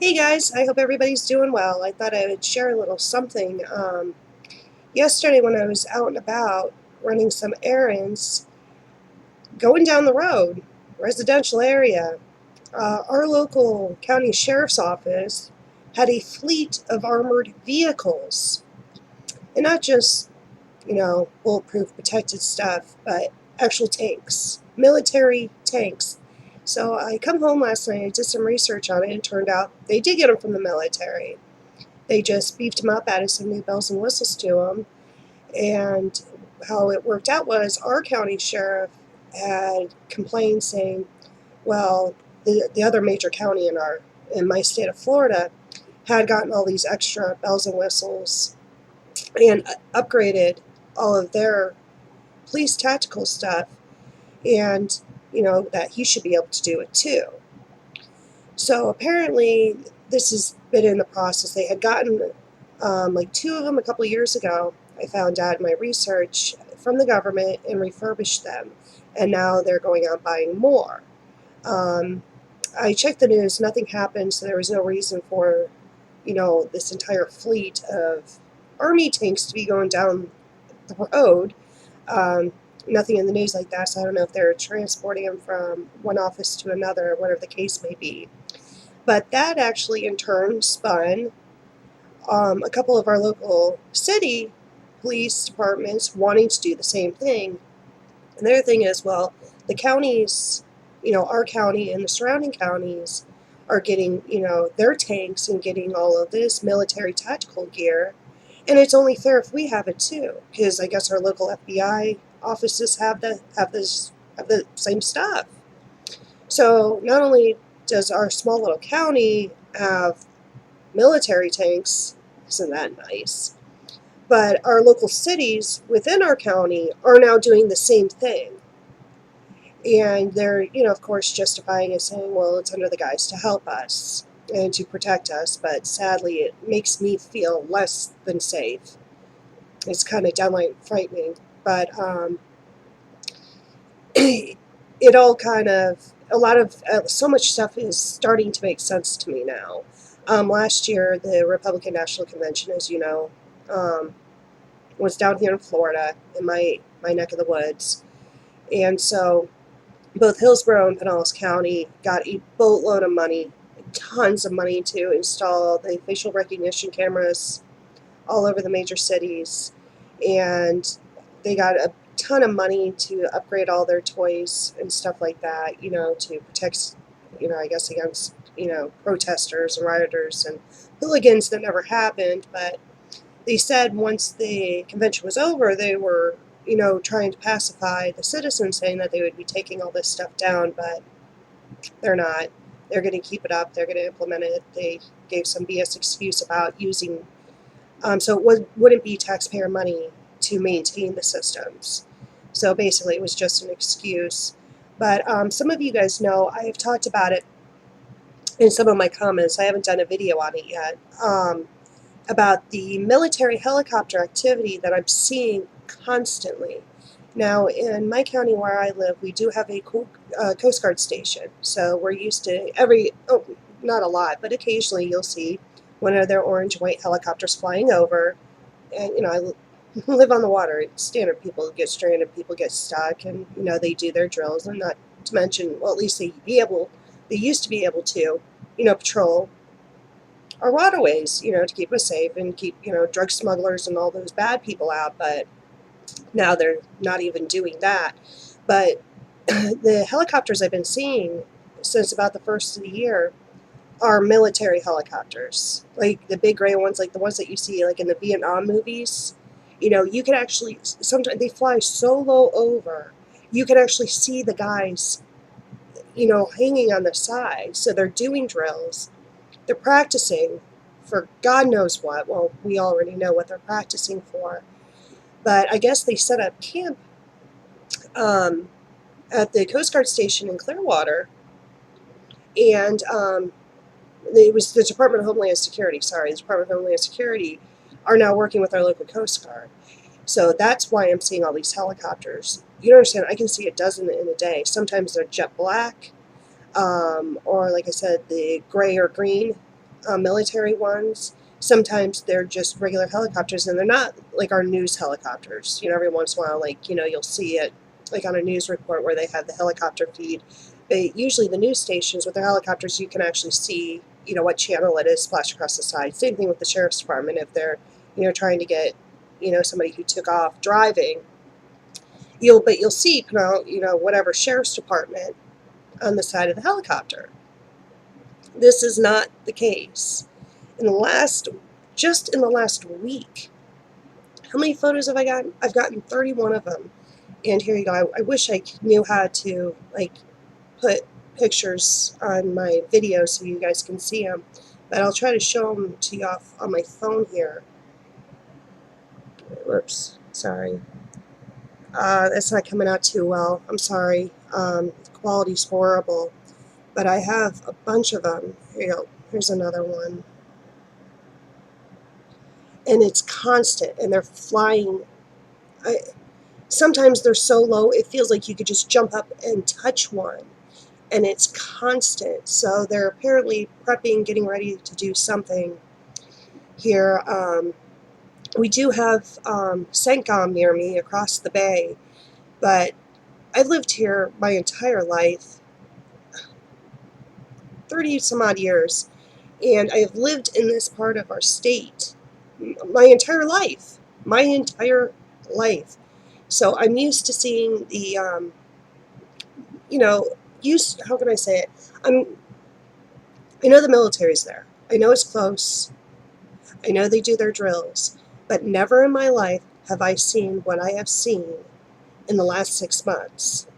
Hey guys, I hope everybody's doing well. I thought I would share a little something. Yesterday, when I was out and about running some errands, going down the road, residential area, our local county sheriff's office had a fleet of armored vehicles. And not just, bulletproof protected stuff, but actual tanks, military tanks. So I come home last night, I did some research on it, and it turned out they did get them from the military. They just beefed them up, added some new bells and whistles to them. And how it worked out was our county sheriff had complained saying, well, the other major county in my state of Florida had gotten all these extra bells and whistles and upgraded all of their police tactical stuff, and that he should be able to do it too. So apparently, this has been in the process. They had gotten like two of them a couple of years ago. I found out in my research from the government and refurbished them, and now they're going out buying more. Um, I checked the news; nothing happened, so there was no reason for this entire fleet of army tanks to be going down the road. Um, Nothing in the news like that, so I don't know if they're transporting them from one office to another, whatever the case may be. But that actually, in turn, spun a couple of our local city police departments wanting to do the same thing. And their thing is, well, the counties, our county and the surrounding counties are getting, their tanks and getting all of this military tactical gear. And it's only fair if we have it too, because I guess our local FBI offices have the same stuff. So not only does our small little county have military tanks, isn't that nice? But our local cities within our county are now doing the same thing. And they're, of course, justifying it, saying, well, it's under the guise to help us and to protect us. But sadly, it makes me feel less than safe. It's kind of downright frightening. But it all kind of, a lot of, so much stuff is starting to make sense to me now. Last year, the Republican National Convention, as you know, was down here in Florida, in my neck of the woods. And so both Hillsborough and Pinellas County got a boatload of money, tons of money to install the facial recognition cameras all over the major cities. And they got a ton of money to upgrade all their toys and stuff like that, to protect, I guess against, protesters and rioters and hooligans. That never happened, but they said once the convention was over, they were, trying to pacify the citizens, saying that they would be taking all this stuff down, but they're not. They're going to keep it up. They're going to implement it. They gave some BS excuse about using, so wouldn't be taxpayer money to maintain the systems. So basically, it was just an excuse. But some of you guys know I have talked about it in some of my comments. I haven't done a video on it yet. About the military helicopter activity that I'm seeing constantly. Now, in my county where I live, we do have a Coast Guard station. So we're used to not a lot, but occasionally you'll see one of their orange and white helicopters flying over. And, I live on the water. It's standard. People get stranded, people get stuck, and, they do their drills. And not to mention, well, at least they used to be able to, patrol our waterways, to keep us safe and keep, drug smugglers and all those bad people out. But now they're not even doing that. But the helicopters I've been seeing since about the first of the year are military helicopters, like the big gray ones, like the ones that you see like in the Vietnam movies. You can actually, sometimes they fly so low over, you can actually see the guys, hanging on the side. So they're doing drills. They're practicing for God knows what. Well, we already know what they're practicing for. But I guess they set up camp at the Coast Guard station in Clearwater. And it was the Department of Homeland Security, the Department of Homeland Security are now working with our local Coast Guard. So that's why I'm seeing all these helicopters. You don't understand, I can see a dozen in a day. Sometimes they're jet black, or like I said, the gray or green. military ones. Sometimes they're just regular helicopters, and they're not like our news helicopters. Every once in a while, like, you'll see it like on a news report where they have the helicopter feed. But usually the news stations with their helicopters, you can actually see, what channel it is splashed across the side. Same thing with the sheriff's department. If they're, trying to get, somebody who took off driving, you'll see, whatever sheriff's department on the side of the helicopter. This is not the case. Just in the last week, how many photos have I gotten? I've gotten 31 of them. And here you go. I wish I knew how to, like, put pictures on my video so you guys can see them. But I'll try to show them to you off on my phone here. Whoops, sorry. That's not coming out too well. I'm sorry. The quality's horrible. But I have a bunch of them. Here you go. Here's another one. And it's constant, and they're flying. Sometimes they're so low, it feels like you could just jump up and touch one. And it's constant. So they're apparently prepping, getting ready to do something here. We do have CENTCOM near me across the bay, but I've lived here my entire life, 30 some odd years, and I have lived in this part of our state my entire life. So I'm used to seeing the, how can I say it? I know the military's there. I know it's close. I know they do their drills. But never in my life have I seen what I have seen in the last 6 months.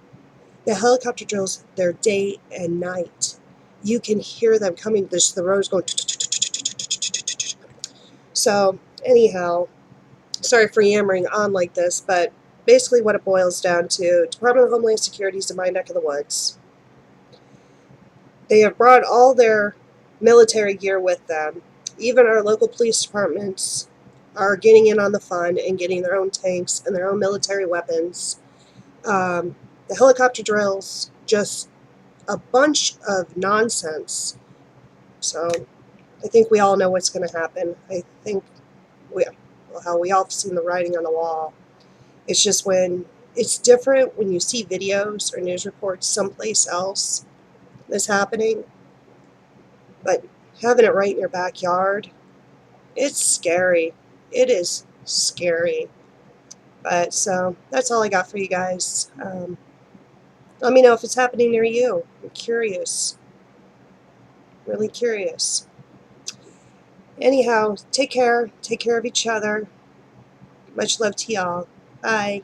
The helicopter drills, they're day and night. You can hear them coming. There's the roads going. So, anyhow, sorry for yammering on like this, but basically what it boils down to, Department of Homeland Security is in my neck of the woods. They have brought all their military gear with them. Even our local police departments are getting in on the fun and getting their own tanks and their own military weapons. The helicopter drills, just a bunch of nonsense. So I think we all know what's going to happen. I think we all have seen the writing on the wall. It's just it's different when you see videos or news reports someplace else that's happening, but having it right in your backyard, it's scary. It is scary. But so that's all I got for you guys. Let me know if it's happening near you. I'm curious. Really curious. Anyhow, take care. Take care of each other. Much love to y'all. Bye.